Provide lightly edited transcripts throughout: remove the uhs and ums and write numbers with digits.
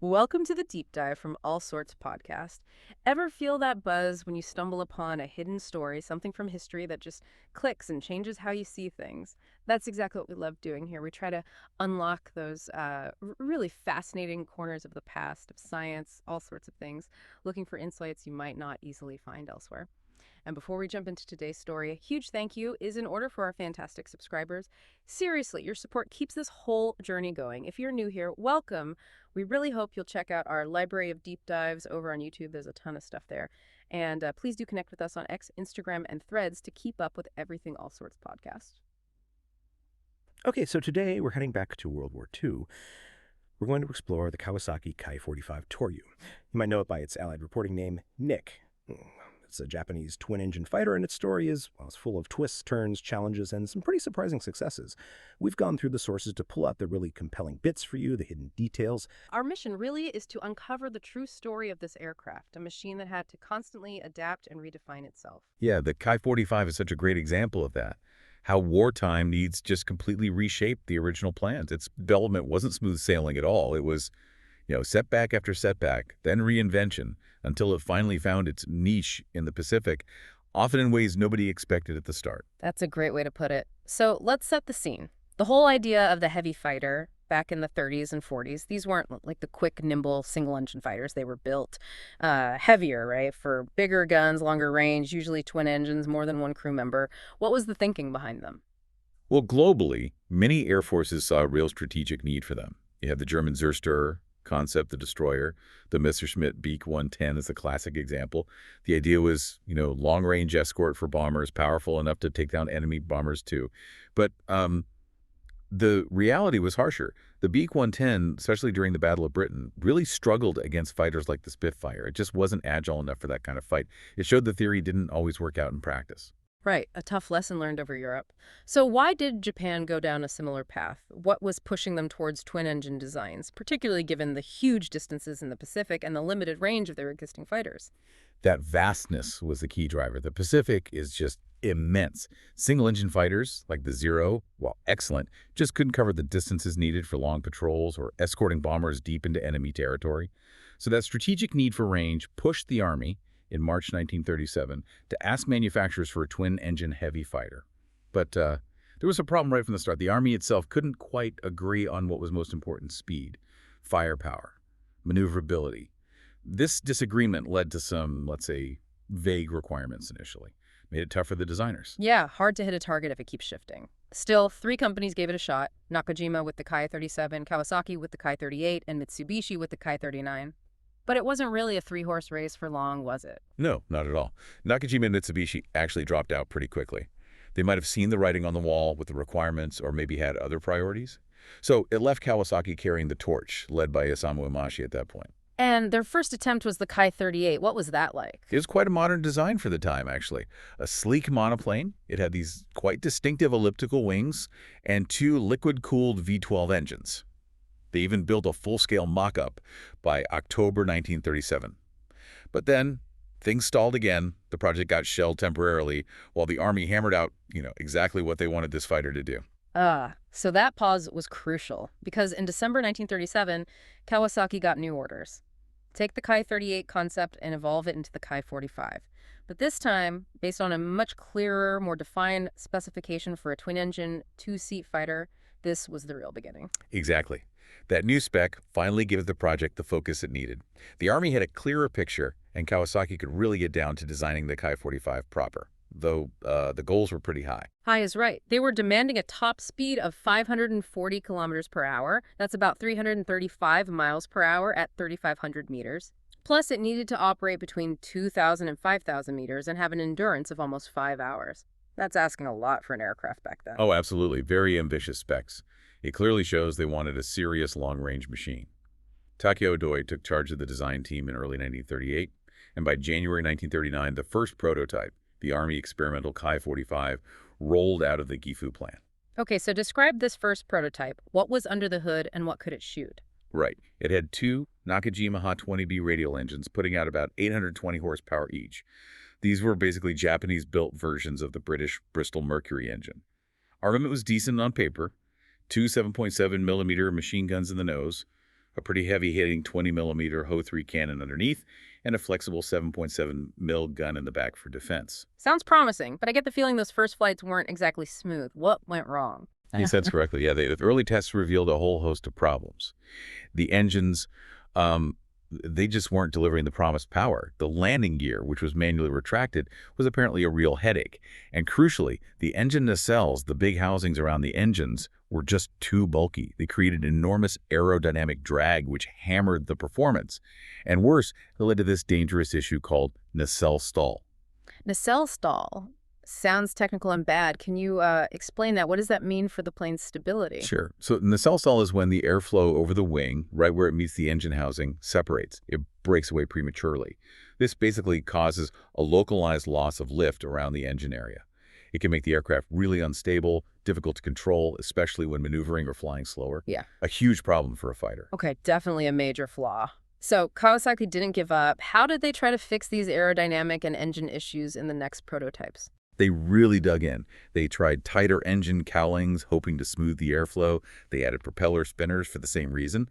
Welcome to the Deep Dive from All Sorts podcast. Ever feel that buzz when you stumble upon a hidden story, something from history that just clicks and changes how you see things? That's exactly what we love doing here. We try to unlock those really fascinating corners of the past, of science, all sorts of things, looking for insights you might not easily find elsewhere. And before we jump into today's story, a huge thank you is in order for our fantastic subscribers. Seriously, your support keeps this whole journey going. If you're new here, welcome. We really hope you'll check out our library of deep dives over on YouTube. There's a ton of stuff there. And please do connect with us on X, Instagram, and Threads to keep up with everything All Sorts podcast. Okay, so today we're heading back to World War II. We're going to explore the Kawasaki Ki-45 Toryu. You might know it by its allied reporting name, Nick. It's a Japanese twin-engine fighter, and its story is, well, it's full of twists, turns, challenges, and some pretty surprising successes. We've gone through the sources to pull out the really compelling bits for you, the hidden details. Our mission really is to uncover the true story of this aircraft, a machine that had to constantly adapt and redefine itself. Yeah, the Ki-45 is such a great example of that. How wartime needs just completely reshaped the original plans. Its development wasn't smooth sailing at all. It was, setback after setback, then reinvention, until it finally found its niche in the Pacific, often in ways nobody expected at the start. That's a great way to put it. So let's set the scene. The whole idea of the heavy fighter back in the 30s and 40s, these weren't like the quick, nimble, single-engine fighters. They were built heavier, right, for bigger guns, longer range, usually twin engines, more than one crew member. What was the thinking behind them? Well, globally, many air forces saw a real strategic need for them. You have the German Zerstörer concept, the destroyer. The Messerschmitt Beak 110 is a classic example. The idea was, long-range escort for bombers, powerful enough to take down enemy bombers too. But the reality was harsher. The Beak 110, especially during the Battle of Britain, really struggled against fighters like the Spitfire. It just wasn't agile enough for that kind of fight. It showed the theory didn't always work out in practice. Right, a tough lesson learned over Europe. So why did Japan go down a similar path? What was pushing them towards twin-engine designs, particularly given the huge distances in the Pacific and the limited range of their existing fighters? That vastness was the key driver. The Pacific is just immense. Single-engine fighters, like the Zero, while excellent, just couldn't cover the distances needed for long patrols or escorting bombers deep into enemy territory. So that strategic need for range pushed the Army, in March 1937, to ask manufacturers for a twin-engine heavy fighter. But there was a problem right from the start. The Army itself couldn't quite agree on what was most important: speed, firepower, maneuverability. This disagreement led to some, let's say, vague requirements initially. Made it tough for the designers. Yeah, hard to hit a target if it keeps shifting. Still, 3 companies gave it a shot: Nakajima with the Ki-37, Kawasaki with the Ki-38, and Mitsubishi with the Ki-39. But it wasn't really a 3-horse race for long, was it? No, not at all. Nakajima and Mitsubishi actually dropped out pretty quickly. They might have seen the writing on the wall with the requirements, or maybe had other priorities. So it left Kawasaki carrying the torch, led by Isamu Imashi at that point. And their first attempt was the Ki-38. What was that like? It was quite a modern design for the time, actually. A sleek monoplane. It had these quite distinctive elliptical wings and 2 liquid-cooled V-12 engines. They even built a full-scale mock-up by October 1937. But then, things stalled again. The project got shelved temporarily while the Army hammered out, exactly what they wanted this fighter to do. So that pause was crucial, because in December 1937, Kawasaki got new orders. Take the Ki-38 concept and evolve it into the Ki-45. But this time, based on a much clearer, more defined specification for a twin-engine, 2-seat fighter, this was the real beginning. Exactly. That new spec finally gave the project the focus it needed. The Army had a clearer picture, and Kawasaki could really get down to designing the Ki-45 proper, though the goals were pretty high. High is right. They were demanding a top speed of 540 kilometers per hour. That's about 335 miles per hour at 3,500 meters. Plus, it needed to operate between 2,000 and 5,000 meters and have an endurance of almost 5 hours. That's asking a lot for an aircraft back then. Oh, absolutely. Very ambitious specs. It clearly shows they wanted a serious long-range machine. Takeo Doi took charge of the design team in early 1938, and by January 1939, the first prototype, the Army Experimental Ki-45, rolled out of the Gifu plant. Okay, so describe this first prototype. What was under the hood and what could it shoot? Right. It had 2 Nakajima Ha-20B radial engines, putting out about 820 horsepower each. These were basically Japanese-built versions of the British Bristol Mercury engine. Armament was decent on paper: 2 7.7 millimeter machine guns in the nose, a pretty heavy-hitting 20mm HO-3 cannon underneath, and a flexible 7.7 mil gun in the back for defense. Sounds promising, but I get the feeling those first flights weren't exactly smooth. What went wrong? He said correctly. Yeah, the early tests revealed a whole host of problems. The engines, they just weren't delivering the promised power. The landing gear, which was manually retracted, was apparently a real headache. And crucially, the engine nacelles, the big housings around the engines, were just too bulky. They created enormous aerodynamic drag, which hammered the performance. And worse, it led to this dangerous issue called nacelle stall. Nacelle stall. Sounds technical and bad. Can you explain that? What does that mean for the plane's stability? Sure. So nacelle stall is when the airflow over the wing, right where it meets the engine housing, separates. It breaks away prematurely. This basically causes a localized loss of lift around the engine area. It can make the aircraft really unstable, difficult to control, especially when maneuvering or flying slower. Yeah. A huge problem for a fighter. Okay, definitely a major flaw. So Kawasaki didn't give up. How did they try to fix these aerodynamic and engine issues in the next prototypes? They really dug in. They tried tighter engine cowlings, hoping to smooth the airflow. They added propeller spinners for the same reason.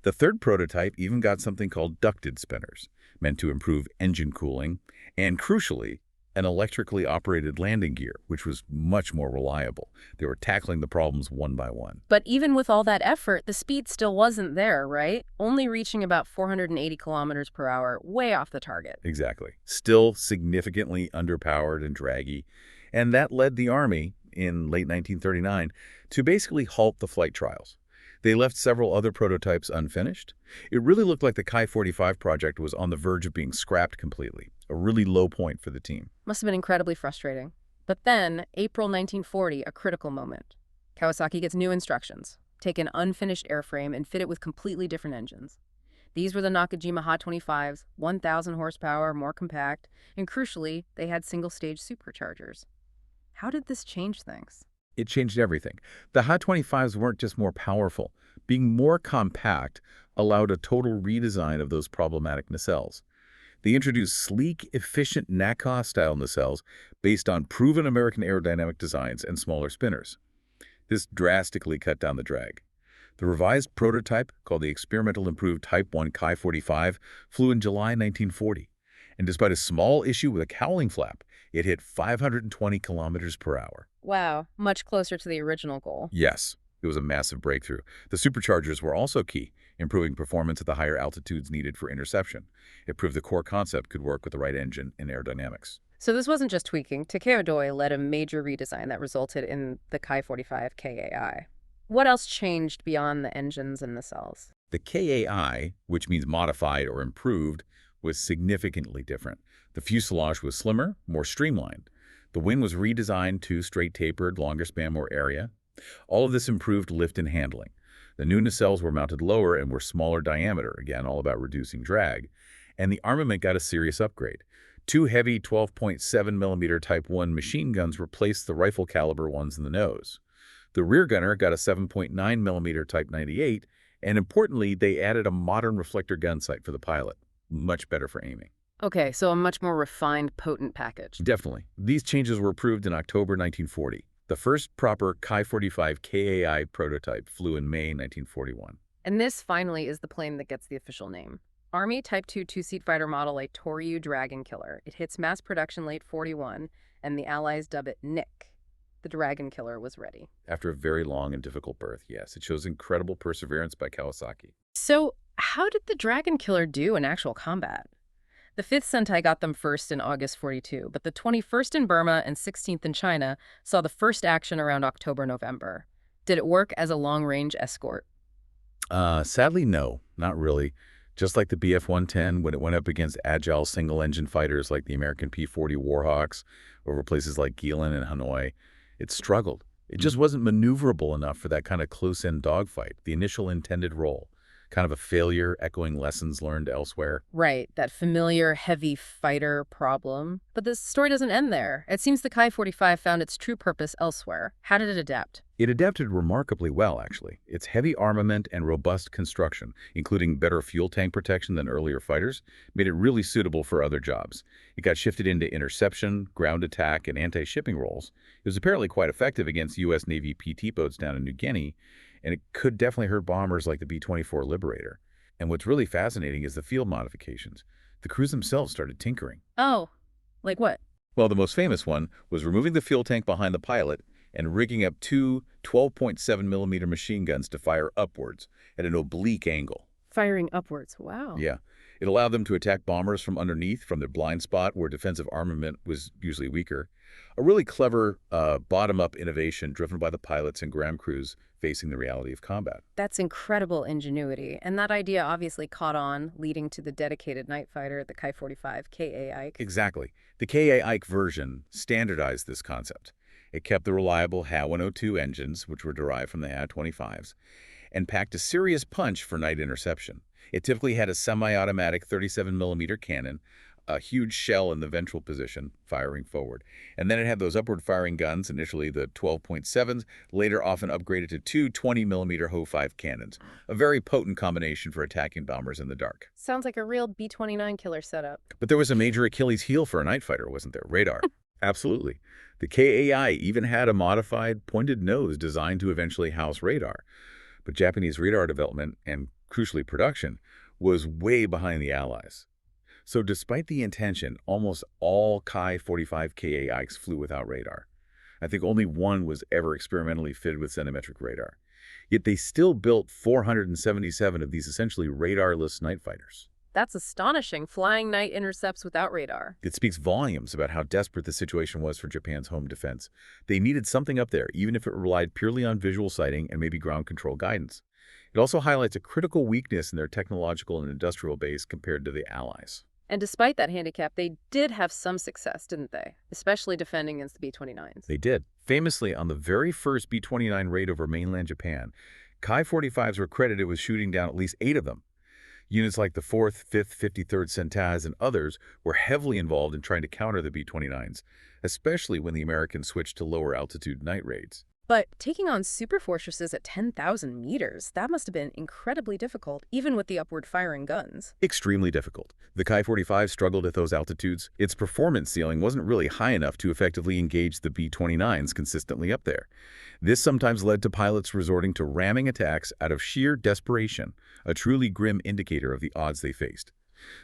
The third prototype even got something called ducted spinners, meant to improve engine cooling, and crucially, an electrically operated landing gear, which was much more reliable. They were tackling the problems one by one. But even with all that effort, the speed still wasn't there, right? Only reaching about 480 kilometers per hour, way off the target. Exactly. Still significantly underpowered and draggy. And that led the Army, in late 1939, to basically halt the flight trials. They left several other prototypes unfinished. It really looked like the Ki-45 project was on the verge of being scrapped completely, a really low point for the team. Must have been incredibly frustrating. But then, April 1940, a critical moment. Kawasaki gets new instructions. Take an unfinished airframe and fit it with completely different engines. These were the Nakajima Ha-25s, 1,000 horsepower, more compact, and crucially, they had single-stage superchargers. How did this change things? It changed everything. The Ha-25s weren't just more powerful. Being more compact allowed a total redesign of those problematic nacelles. They introduced sleek, efficient NACA-style nacelles based on proven American aerodynamic designs and smaller spinners. This drastically cut down the drag. The revised prototype, called the Experimental Improved Type 1 Ki-45, flew in July 1940. And despite a small issue with a cowling flap, it hit 520 kilometers per hour. Wow, much closer to the original goal. Yes, it was a massive breakthrough. The superchargers were also key, improving performance at the higher altitudes needed for interception. It proved the core concept could work with the right engine and aerodynamics. So this wasn't just tweaking. Takeo Doi led a major redesign that resulted in the Ki-45 KAI. What else changed beyond the engines and nacelles? The KAI, which means modified or improved, was significantly different. The fuselage was slimmer, more streamlined. The wing was redesigned to straight-tapered, longer span, more area. All of this improved lift and handling. The new nacelles were mounted lower and were smaller diameter, again, all about reducing drag. And the armament got a serious upgrade. Two heavy 12.7mm Type 1 machine guns replaced the rifle-caliber ones in the nose. The rear gunner got a 7.9mm Type 98, and importantly, they added a modern reflector gun sight for the pilot. Much better for aiming. Okay, so a much more refined, potent package. Definitely. These changes were approved in October 1940. The first proper Ki-45 KAI prototype flew in May 1941. And this, finally, is the plane that gets the official name. Army Type 2 two-seat fighter model, a Toryu Dragon Killer. It hits mass production late 41, and the Allies dub it Nick. The Dragon Killer was ready. After a very long and difficult birth, yes. It shows incredible perseverance by Kawasaki. So, how did the Dragon Killer do in actual combat? The 5th Sentai got them first in August 42, but the 21st in Burma and 16th in China saw the first action around October-November. Did it work as a long-range escort? Sadly, no, not really. Just like the BF-110, when it went up against agile single-engine fighters like the American P-40 Warhawks over places like Guilin and Hanoi, it struggled. It just wasn't maneuverable enough for that kind of close-in dogfight, the initial intended role. Kind of a failure, echoing lessons learned elsewhere. Right, that familiar heavy fighter problem. But the story doesn't end there. It seems the Ki-45 found its true purpose elsewhere. How did it adapt? It adapted remarkably well, actually. Its heavy armament and robust construction, including better fuel tank protection than earlier fighters, made it really suitable for other jobs. It got shifted into interception, ground attack, and anti-shipping roles. It was apparently quite effective against U.S. Navy PT boats down in New Guinea, and it could definitely hurt bombers like the B-24 Liberator. And what's really fascinating is the field modifications. The crews themselves started tinkering. Oh, like what? Well, the most famous one was removing the fuel tank behind the pilot and rigging up two 12.7mm machine guns to fire upwards at an oblique angle. Firing upwards. Wow. Yeah. It allowed them to attack bombers from underneath, from their blind spot where defensive armament was usually weaker. A really clever bottom-up innovation driven by the pilots and ground crews facing the reality of combat. That's incredible ingenuity. And that idea obviously caught on, leading to the dedicated night fighter, the Ki-45 Ka Ike. Exactly. The Ka Ike version standardized this concept. It kept the reliable HA-102 engines, which were derived from the HA-25s, and packed a serious punch for night interception. It typically had a semi-automatic 37mm cannon, a huge shell in the ventral position, firing forward. And then it had those upward-firing guns, initially the 12.7s, later often upgraded to two 20mm Ho-5 cannons, a very potent combination for attacking bombers in the dark. Sounds like a real B-29 killer setup. But there was a major Achilles heel for a night fighter, wasn't there? Radar. Absolutely. The KAI even had a modified pointed nose designed to eventually house radar. But Japanese radar development, and crucially production, was way behind the Allies. So despite the intention, almost all Ki-45 Ka-Ikes flew without radar. I think only one was ever experimentally fitted with centimetric radar. Yet they still built 477 of these essentially radarless night fighters. That's astonishing, flying night intercepts without radar. It speaks volumes about how desperate the situation was for Japan's home defense. They needed something up there, even if it relied purely on visual sighting and maybe ground control guidance. It also highlights a critical weakness in their technological and industrial base compared to the Allies. And despite that handicap, they did have some success, didn't they? Especially defending against the B-29s. They did. Famously, on the very first B-29 raid over mainland Japan, Ki-45s were credited with shooting down at least 8 of them. Units like the 4th, 5th, 53rd Sentai and others were heavily involved in trying to counter the B-29s, especially when the Americans switched to lower altitude night raids. But taking on superfortresses at 10,000 meters, that must have been incredibly difficult, even with the upward-firing guns. Extremely difficult. The Ki-45 struggled at those altitudes. Its performance ceiling wasn't really high enough to effectively engage the B-29s consistently up there. This sometimes led to pilots resorting to ramming attacks out of sheer desperation, a truly grim indicator of the odds they faced.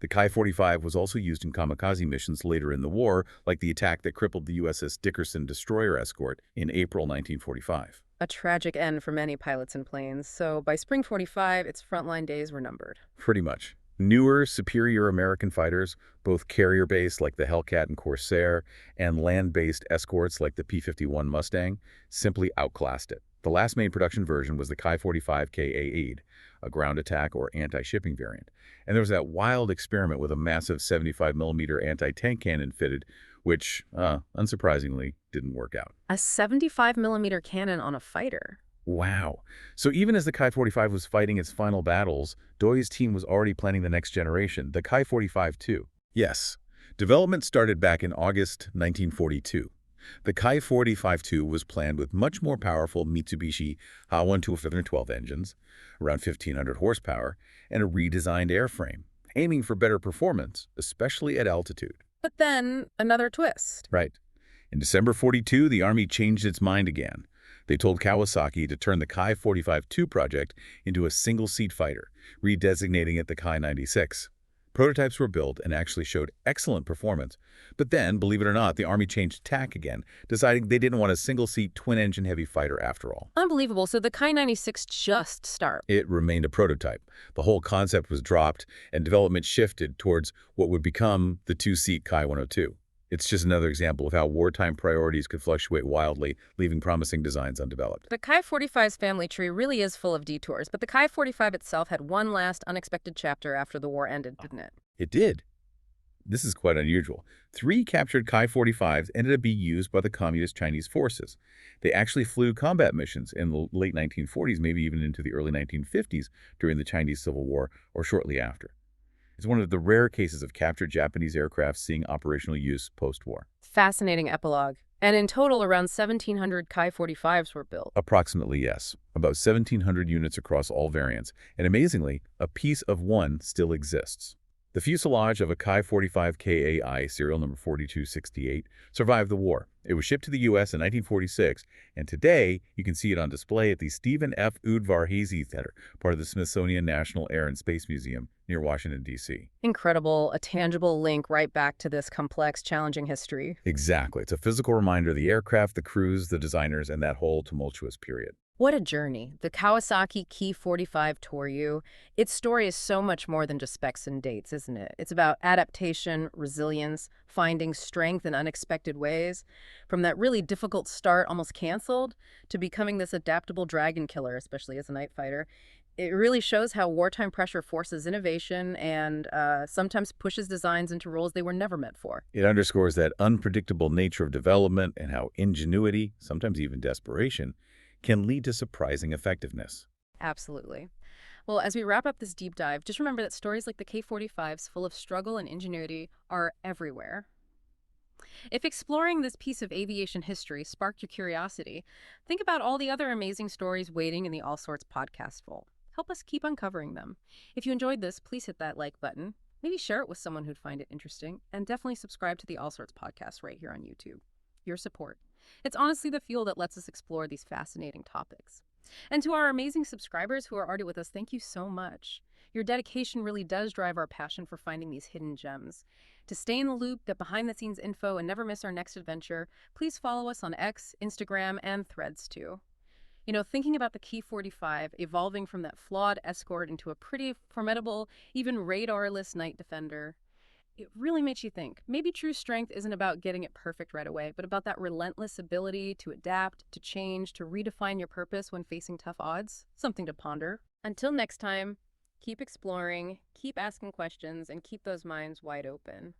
The Ki-45 was also used in kamikaze missions later in the war, like the attack that crippled the USS Dickerson destroyer escort in April 1945. A tragic end for many pilots and planes, so by spring 45, its frontline days were numbered. Pretty much. Newer, superior American fighters, both carrier-based like the Hellcat and Corsair, and land-based escorts like the P-51 Mustang, simply outclassed it. The last main production version was the Ki-45 Ka-8, a ground attack or anti-shipping variant. And there was that wild experiment with a massive 75mm anti-tank cannon fitted, which, unsurprisingly, didn't work out. A 75mm cannon on a fighter? Wow. So even as the Ki-45 was fighting its final battles, Doi's team was already planning the next generation, the Ki-45-2. Yes. Development started back in August 1942. The Ki-45-2 was planned with much more powerful Mitsubishi HA-112 engines, around 1,500 horsepower, and a redesigned airframe, aiming for better performance, especially at altitude. But then, another twist. Right. In December 42, the Army changed its mind again. They told Kawasaki to turn the Ki-45-2 project into a single-seat fighter, redesignating it the Ki-96. Prototypes were built and actually showed excellent performance. But then, believe it or not, the Army changed tack again, deciding they didn't want a single-seat, twin-engine heavy fighter after all. Unbelievable. So the Ki-96 just started. It remained a prototype. The whole concept was dropped, and development shifted towards what would become the two-seat Ki-102. It's just another example of how wartime priorities could fluctuate wildly, leaving promising designs undeveloped. The Ki-45's family tree really is full of detours, but the Ki-45 itself had one last unexpected chapter after the war ended, didn't it? It did. This is quite unusual. 3 captured Ki-45s ended up being used by the Communist Chinese forces. They actually flew combat missions in the late 1940s, maybe even into the early 1950s during the Chinese Civil War or shortly after. It's one of the rare cases of captured Japanese aircraft seeing operational use post-war. Fascinating epilogue. And in total, around 1,700 Ki-45s were built. Approximately, yes. About 1,700 units across all variants. And amazingly, a piece of one still exists. The fuselage of a Ki-45 Ka serial number 4268 survived the war. It was shipped to the U.S. in 1946, and today you can see it on display at the Stephen F. Udvar-Hazy Theater, part of the Smithsonian National Air and Space Museum near Washington, D.C. Incredible, a tangible link right back to this complex, challenging history. Exactly. It's a physical reminder of the aircraft, the crews, the designers, and that whole tumultuous period. What a journey. The Kawasaki Ki-45 Toryu. Its story is so much more than just specs and dates, isn't it? It's about adaptation, resilience, finding strength in unexpected ways. From that really difficult start, almost canceled, to becoming this adaptable dragon killer, especially as a night fighter. It really shows how wartime pressure forces innovation and sometimes pushes designs into roles they were never meant for. It underscores that unpredictable nature of development and how ingenuity, sometimes even desperation, can lead to surprising effectiveness. Absolutely. Well, as we wrap up this deep dive, just remember that stories like the K-45s, full of struggle and ingenuity, are everywhere. If exploring this piece of aviation history sparked your curiosity, think about all the other amazing stories waiting in the All Sorts podcast vault. Help us keep uncovering them. If you enjoyed this, please hit that like button. Maybe share it with someone who'd find it interesting, and definitely subscribe to the All Sorts podcast right here on YouTube. Your support. It's honestly the fuel that lets us explore these fascinating topics. And to our amazing subscribers who are already with us, thank you so much. Your dedication really does drive our passion for finding these hidden gems. To stay in the loop, get behind-the-scenes info, and never miss our next adventure, please follow us on X, Instagram, and Threads too. You know, thinking about the Ki-45 evolving from that flawed escort into a pretty formidable, even radarless night defender, it really makes you think. Maybe true strength isn't about getting it perfect right away, but about that relentless ability to adapt, to change, to redefine your purpose when facing tough odds. Something to ponder. Until next time, keep exploring, keep asking questions, and keep those minds wide open.